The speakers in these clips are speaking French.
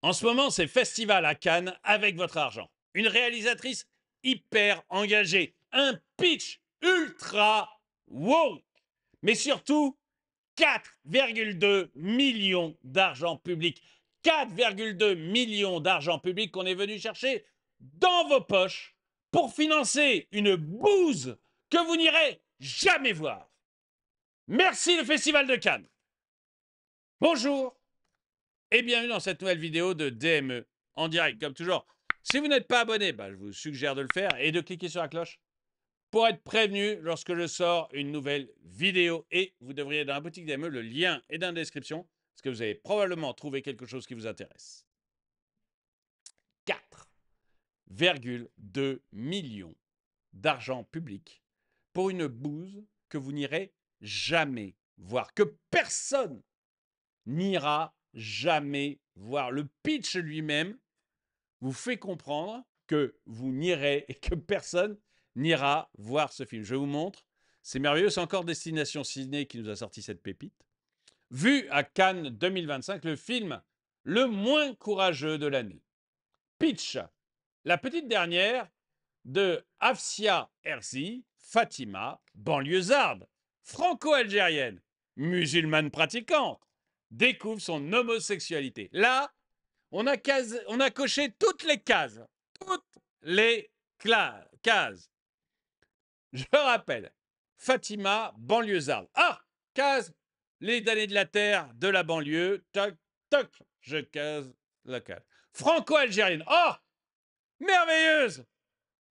En ce moment, c'est festival à Cannes avec votre argent. Une réalisatrice hyper engagée. Un pitch ultra wow. Mais surtout, 4,2 millions d'argent public. 4,2 millions d'argent public qu'on est venu chercher dans vos poches pour financer une bouse que vous n'irez jamais voir. Merci le Festival de Cannes. Bonjour et bienvenue dans cette nouvelle vidéo de DME en direct, comme toujours. Si vous n'êtes pas abonné, je vous suggère de le faire et de cliquer sur la cloche pour être prévenu lorsque je sors une nouvelle vidéo. Et vous devriez dans la boutique DME, le lien est dans la description, parce que vous avez probablement trouvé quelque chose qui vous intéresse. 4,2 millions d'argent public pour une bouse que vous n'irez jamais voir, que personne n'ira jamais voir. Le pitch lui-même vous fait comprendre que vous n'irez et que personne n'ira voir ce film. Je vous montre. C'est merveilleux. C'est encore Destination Ciné qui nous a sorti cette pépite. Vu à Cannes 2025, le film le moins courageux de l'année. Pitch. La petite dernière de Afsia Herzi, Fatima, banlieusarde, franco-algérienne, musulmane pratiquante, découvre son homosexualité. Là, on a coché toutes les cases. Toutes les cases. Je rappelle, Fatima, banlieusarde. Ah, case, les damnés de la terre, de la banlieue. Toc, toc, je case la case. Franco-algérienne. Oh, merveilleuse.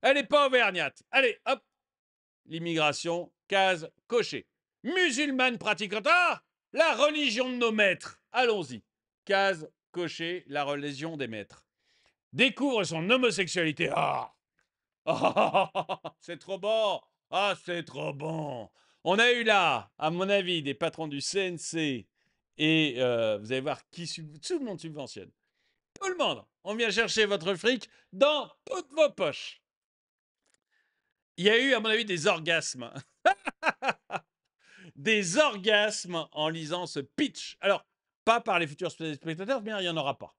Elle n'est pas auvergnate. Allez, hop, l'immigration, case cochée. Musulmane pratiquante. Ah, la religion de nos maîtres. Allons-y. Case cochée, la religion des maîtres. Découvre son homosexualité. Ah, c'est trop bon. Ah, c'est trop bon. On a eu là, à mon avis, des patrons du CNC et vous allez voir qui tout le monde subventionne. Tout le monde. On vient chercher votre fric dans toutes vos poches. Il y a eu, à mon avis, des orgasmes. Des orgasmes en lisant ce pitch. Alors, pas par les futurs spectateurs, mais il n'y en aura pas.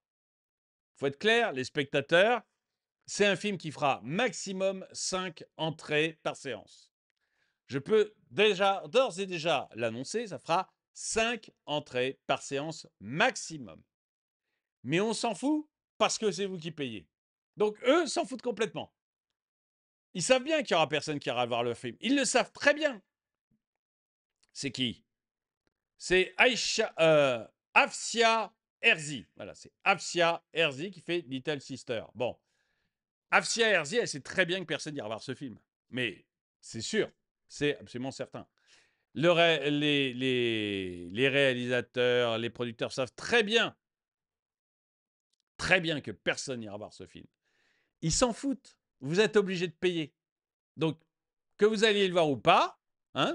Il faut être clair, les spectateurs, c'est un film qui fera maximum 5 entrées par séance. Je peux déjà, d'ores et déjà l'annoncer, ça fera 5 entrées par séance maximum. Mais on s'en fout parce que c'est vous qui payez. Donc eux s'en foutent complètement. Ils savent bien qu'il n'y aura personne qui ira voir le film. Ils le savent très bien. C'est qui? C'est Afsia Herzi. Voilà, c'est Afsia Herzi qui fait Little Sister. Bon, Afsia Herzi, elle sait très bien que personne n'ira voir ce film. Mais c'est sûr, c'est absolument certain. Les réalisateurs, les producteurs savent très bien que personne n'ira voir ce film. Ils s'en foutent. Vous êtes obligé de payer. Donc, que vous alliez le voir ou pas,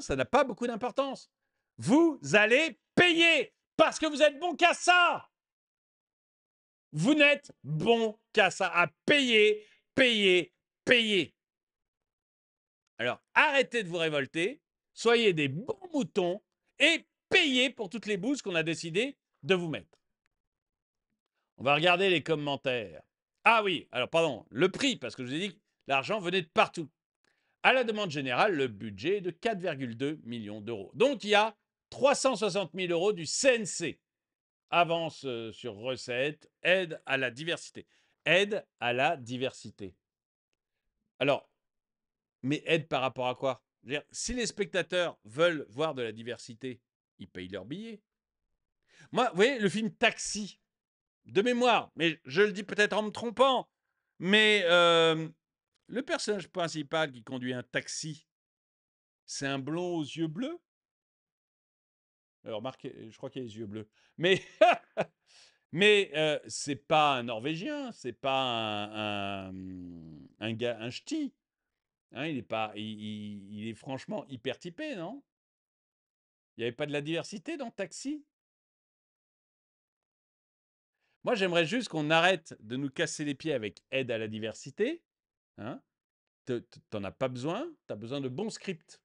ça n'a pas beaucoup d'importance. Vous allez payer parce que vous êtes bon qu'à ça. Vous n'êtes bon qu'à ça, à payer, payer, payer. Alors, arrêtez de vous révolter, soyez des bons moutons et payez pour toutes les bouses qu'on a décidé de vous mettre. On va regarder les commentaires. Ah oui, alors pardon, le prix, parce que je vous ai dit que l'argent venait de partout. À la demande générale, le budget est de 4,2 millions d'euros. Donc, il y a 360 000 euros du CNC. Avance sur recettes, aide à la diversité. Aide à la diversité. Alors, mais aide par rapport à quoi? Si les spectateurs veulent voir de la diversité, ils payent leur billet. Moi, vous voyez, le film Taxi, de mémoire, mais je le dis peut-être en me trompant, mais le personnage principal qui conduit un taxi, c'est un blond aux yeux bleus. Alors, remarquez, je crois qu'il a les yeux bleus. Mais, mais c'est pas un Norvégien, c'est pas un gars, un ch'ti. Il est pas, il est franchement hyper typé, non? Il n'y avait pas de la diversité dans Taxi? Moi, j'aimerais juste qu'on arrête de nous casser les pieds avec aide à la diversité. Hein? T'en as pas besoin, tu as besoin de bons scripts.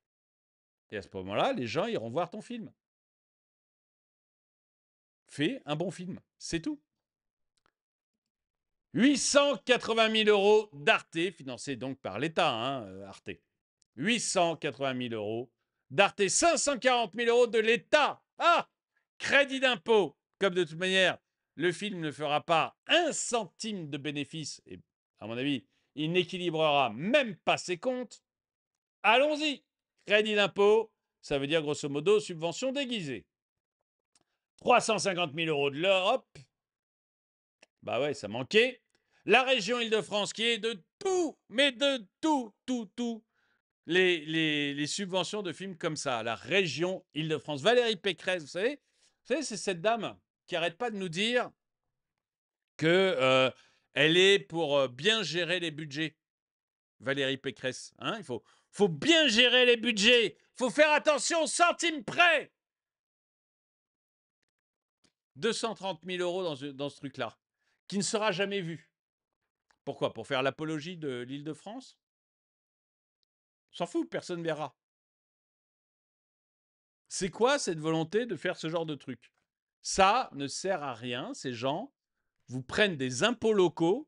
Et à ce moment-là, les gens iront voir ton film. Fais un bon film, c'est tout. 880 000 euros d'Arte, financé donc par l'État, hein, Arte. 880 000 euros d'Arte, 540 000 euros de l'État. Ah, crédit d'impôt. Comme de toute manière, le film ne fera pas un centime de bénéfice, et à mon avis, il n'équilibrera même pas ses comptes. Allons-y. Crédit d'impôt, ça veut dire grosso modo subvention déguisée. 350 000 euros de l'Europe. Bah ouais, ça manquait. La région Île-de-France qui est de tout, mais de tout, les subventions de films comme ça. La région Île-de-France. Valérie Pécresse, vous savez, c'est cette dame qui n'arrête pas de nous dire que elle est pour bien gérer les budgets. Valérie Pécresse, hein, faut bien gérer les budgets. Faut faire attention aux centimes près. 230 000 euros dans ce truc-là, qui ne sera jamais vu. Pourquoi? Pour faire l'apologie de l'Île-de-France? On s'en fout, personne ne verra. C'est quoi cette volonté de faire ce genre de truc? Ça ne sert à rien. Ces gens vous prennent des impôts locaux,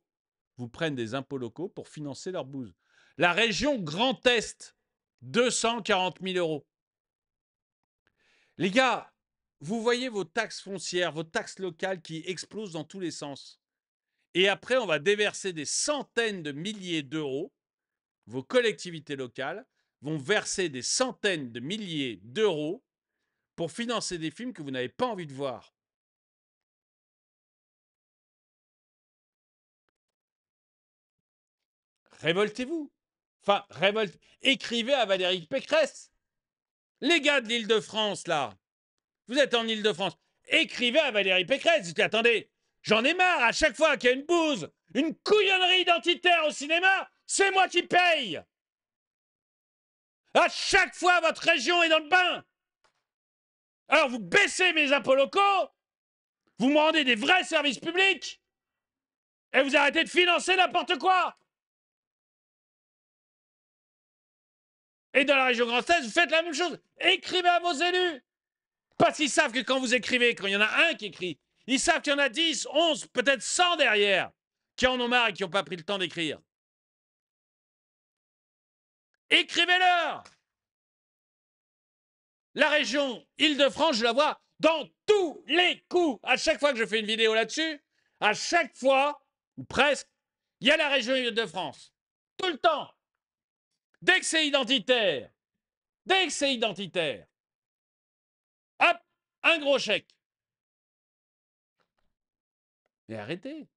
pour financer leur bouse. La région Grand Est, 240 000 euros. Les gars, vous voyez vos taxes foncières, vos taxes locales qui explosent dans tous les sens. Et après, on va déverser des centaines de milliers d'euros. Vos collectivités locales vont verser des centaines de milliers d'euros pour financer des films que vous n'avez pas envie de voir. Révoltez-vous. Enfin, écrivez à Valérie Pécresse. Les gars de l'Île-de-France, là, vous êtes en Île-de-France, écrivez à Valérie Pécresse. Dites, attendez, j'en ai marre, à chaque fois qu'il y a une bouse, une couillonnerie identitaire au cinéma, c'est moi qui paye. À chaque fois, votre région est dans le bain. Alors vous baissez mes impôts locaux, vous me rendez des vrais services publics, et vous arrêtez de financer n'importe quoi. Et dans la région Grand Est, vous faites la même chose. Écrivez à vos élus. Parce qu'ils savent que quand vous écrivez, quand il y en a un qui écrit, ils savent qu'il y en a 10, 11, peut-être 100 derrière, qui en ont marre et qui n'ont pas pris le temps d'écrire. Écrivez-leur. La région Île-de-France, je la vois dans tous les coups. À chaque fois que je fais une vidéo là-dessus, à chaque fois, ou presque, il y a la région Île-de-France. Tout le temps. Dès que c'est identitaire, hop, un gros chèque. Mais arrêtez.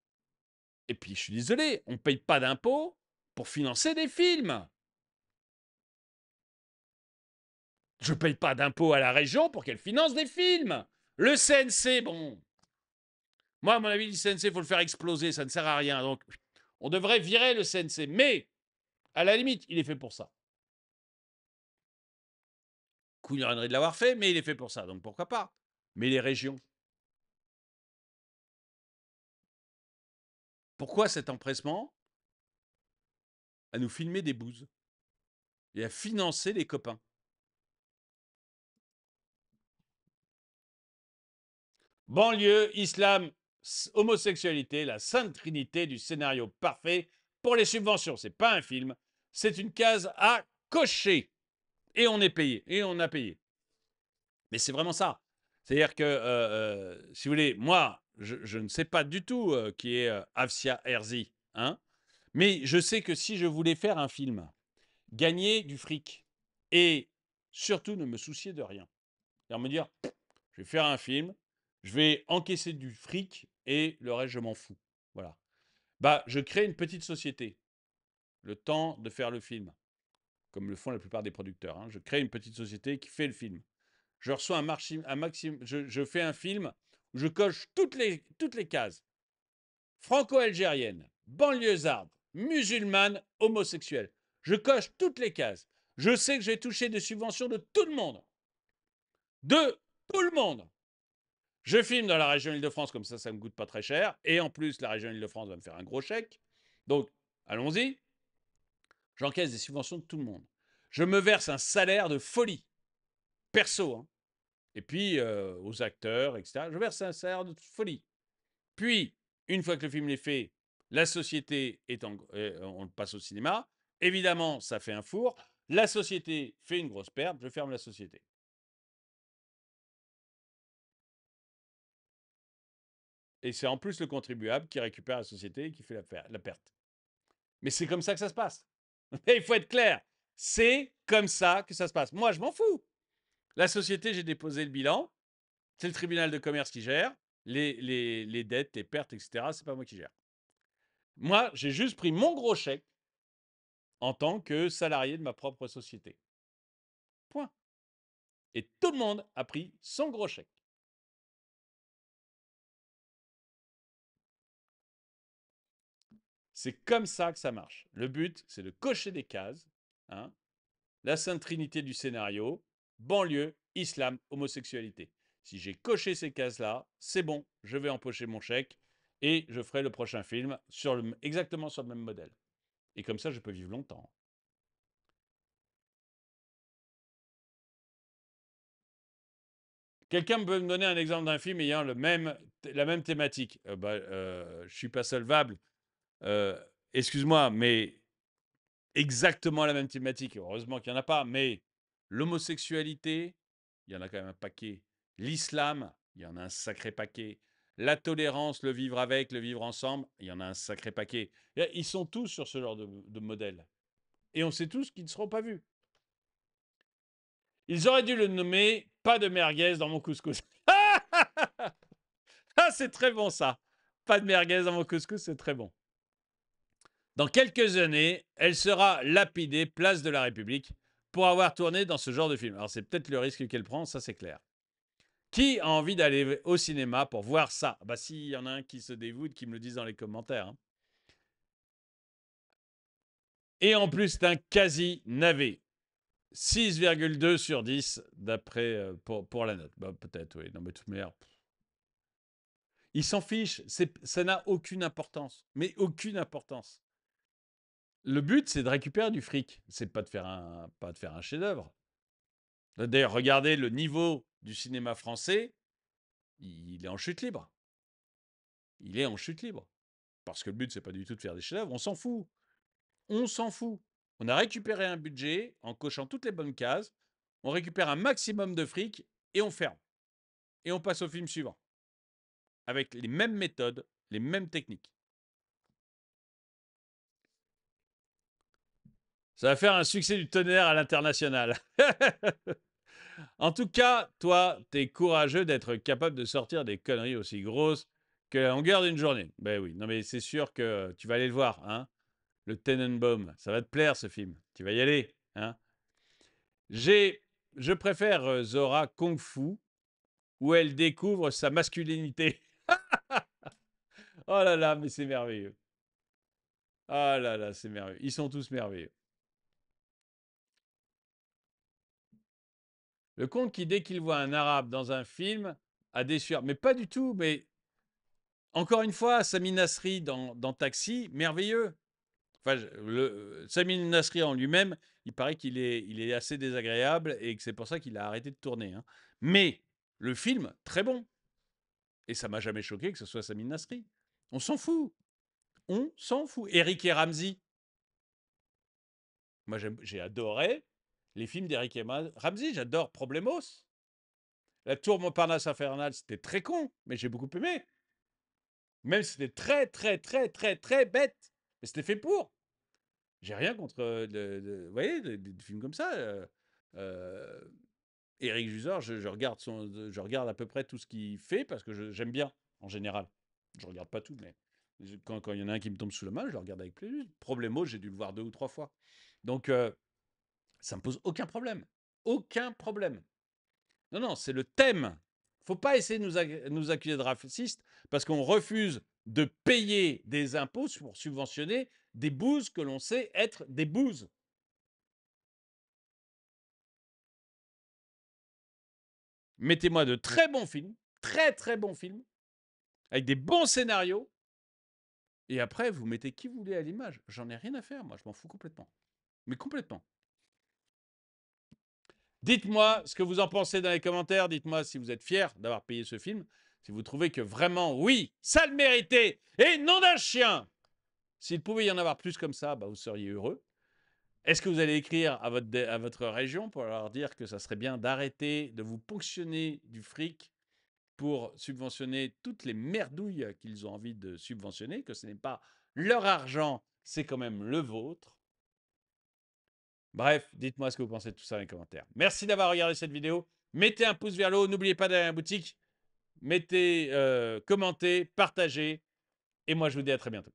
Et puis, je suis désolé, on ne paye pas d'impôts pour financer des films. Je ne paye pas d'impôts à la région pour qu'elle finance des films. Le CNC, bon. Moi, à mon avis, le CNC, il faut le faire exploser, ça ne sert à rien. Donc, on devrait virer le CNC. Mais, à la limite, il est fait pour ça. Couillonnerie de l'avoir fait, mais il est fait pour ça. Donc, pourquoi pas? Mais les régions. Pourquoi cet empressement à nous filmer des bouses et à financer les copains? Banlieue, islam, homosexualité, la sainte trinité du scénario parfait pour les subventions. C'est pas un film, c'est une case à cocher. Et on est payé, et on a payé. Mais c'est vraiment ça. C'est-à-dire que, si vous voulez, moi, je ne sais pas du tout qui est Afsia Herzi, hein, mais je sais que si je voulais faire un film, gagner du fric, et surtout ne me soucier de rien, c'est-à-dire me dire, je vais faire un film, je vais encaisser du fric et le reste, je m'en fous. Voilà. Bah, je crée une petite société, le temps de faire le film, comme le font la plupart des producteurs, hein. Je crée une petite société qui fait le film. Je reçois un maximum, je fais un film où je coche toutes les cases. Franco-algérienne, banlieusarde, musulmane, homosexuelle. Je coche toutes les cases. Je sais que je vais toucher des subventions de tout le monde. De tout le monde. Je filme dans la région Île-de-France, comme ça ne me coûte pas très cher. Et en plus, la région Île-de-France va me faire un gros chèque. Donc, allons-y. J'encaisse des subventions de tout le monde. Je me verse un salaire de folie. Perso, hein. Et puis, aux acteurs, etc. Je verse un salaire de folie. Puis, une fois que le film est fait, La société on passe au cinéma. Évidemment, ça fait un four. La société fait une grosse perte. Je ferme la société. Et c'est en plus le contribuable qui récupère la société et qui fait la perte. Mais c'est comme ça que ça se passe. Il faut être clair. C'est comme ça que ça se passe. Moi, je m'en fous. La société, j'ai déposé le bilan. C'est le tribunal de commerce qui gère. Les dettes, les pertes, etc. C'est pas moi qui gère. Moi, j'ai juste pris mon gros chèque en tant que salarié de ma propre société. Point. Et tout le monde a pris son gros chèque. C'est comme ça que ça marche. Le but, c'est de cocher des cases. Hein, la sainte trinité du scénario, banlieue, islam, homosexualité. Si j'ai coché ces cases-là, c'est bon, je vais empocher mon chèque et je ferai le prochain film exactement sur le même modèle. Et comme ça, je peux vivre longtemps. Quelqu'un peut me donner un exemple d'un film ayant la même thématique? Je ne suis pas solvable. Excuse-moi, mais exactement la même thématique. Heureusement qu'il n'y en a pas, mais l'homosexualité, il y en a quand même un paquet. L'islam, il y en a un sacré paquet. La tolérance, le vivre avec, le vivre ensemble, il y en a un sacré paquet. Ils sont tous sur ce genre de modèle. Et on sait tous qu'ils ne seront pas vus. Ils auraient dû le nommer pas de merguez dans mon couscous. Ah, c'est très bon ça. Pas de merguez dans mon couscous, c'est très bon. Dans quelques années, elle sera lapidée place de la République pour avoir tourné dans ce genre de film. Alors c'est peut-être le risque qu'elle prend, ça c'est clair. Qui a envie d'aller au cinéma pour voir ça? Bah s'il y en a un qui se dévoue, qui me le dise dans les commentaires. Hein. Et en plus, c'est un quasi navet. 6,2 sur 10 d'après pour la note. Bah peut-être, oui. Non mais toute manière. Ils s'en fichent. Ça n'a aucune importance. Mais aucune importance. Le but, c'est de récupérer du fric. C'est pas de faire un chef-d'œuvre. D'ailleurs, regardez le niveau du cinéma français, il est en chute libre. Il est en chute libre. Parce que le but, c'est pas du tout de faire des chefs-d'œuvre. On s'en fout. On s'en fout. On a récupéré un budget en cochant toutes les bonnes cases. On récupère un maximum de fric et on ferme. Et on passe au film suivant. Avec les mêmes méthodes, les mêmes techniques. Ça va faire un succès du tonnerre à l'international. En tout cas, toi, t'es courageux d'être capable de sortir des conneries aussi grosses que la longueur d'une journée. Ben oui, non mais c'est sûr que tu vas aller le voir, hein. Le Tenenbaum, ça va te plaire ce film. Tu vas y aller, hein. Je préfère Zora Kung Fu, où elle découvre sa masculinité. Oh là là, mais c'est merveilleux. Ah là là, c'est merveilleux. Ils sont tous merveilleux. Le conte qui, dès qu'il voit un arabe dans un film, a des sueurs. Mais pas du tout, mais encore une fois, Sami Nasri dans Taxi, merveilleux. Enfin, Sami Nasri en lui-même, il paraît qu'il est assez désagréable et que c'est pour ça qu'il a arrêté de tourner. Hein. Mais le film, très bon. Et ça m'a jamais choqué que ce soit Sami Nasri. On s'en fout. On s'en fout. Eric et Ramsey. Moi, j'ai adoré les films d'Eric et Ramsey. J'adore Problemos. La Tour Montparnasse infernale, c'était très con, mais j'ai beaucoup aimé. Même si c'était très, très, très, très, très bête. Mais c'était fait pour. J'ai rien contre, vous voyez, des films comme ça. Éric Juzor, je regarde à peu près tout ce qu'il fait parce que j'aime bien, en général. Je regarde pas tout, mais quand il y en a un qui me tombe sous la main, je le regarde avec plaisir. Problemo, j'ai dû le voir 2 ou 3 fois. Donc, ça me pose aucun problème. Aucun problème. Non, non, c'est le thème. Faut pas essayer de nous accuser de racistes parce qu'on refuse de payer des impôts pour subventionner des bouses que l'on sait être des bouses. Mettez-moi de très bons films, très très bons films, avec des bons scénarios, et après, vous mettez qui vous voulez à l'image. J'en ai rien à faire, moi, je m'en fous complètement. Mais complètement. Dites-moi ce que vous en pensez dans les commentaires. Dites-moi si vous êtes fier d'avoir payé ce film. Si vous trouvez que vraiment, oui, ça le méritait. Et nom d'un chien. S'il pouvait y en avoir plus comme ça, bah, vous seriez heureux. Est-ce que vous allez écrire à votre région pour leur dire que ça serait bien d'arrêter de vous ponctionner du fric pour subventionner toutes les merdouilles qu'ils ont envie de subventionner, que ce n'est pas leur argent, c'est quand même le vôtre? Bref, dites-moi ce que vous pensez de tout ça dans les commentaires. Merci d'avoir regardé cette vidéo. Mettez un pouce vers le haut, n'oubliez pas d'aller à la boutique. Mettez, commentez, partagez. Et moi, je vous dis à très bientôt.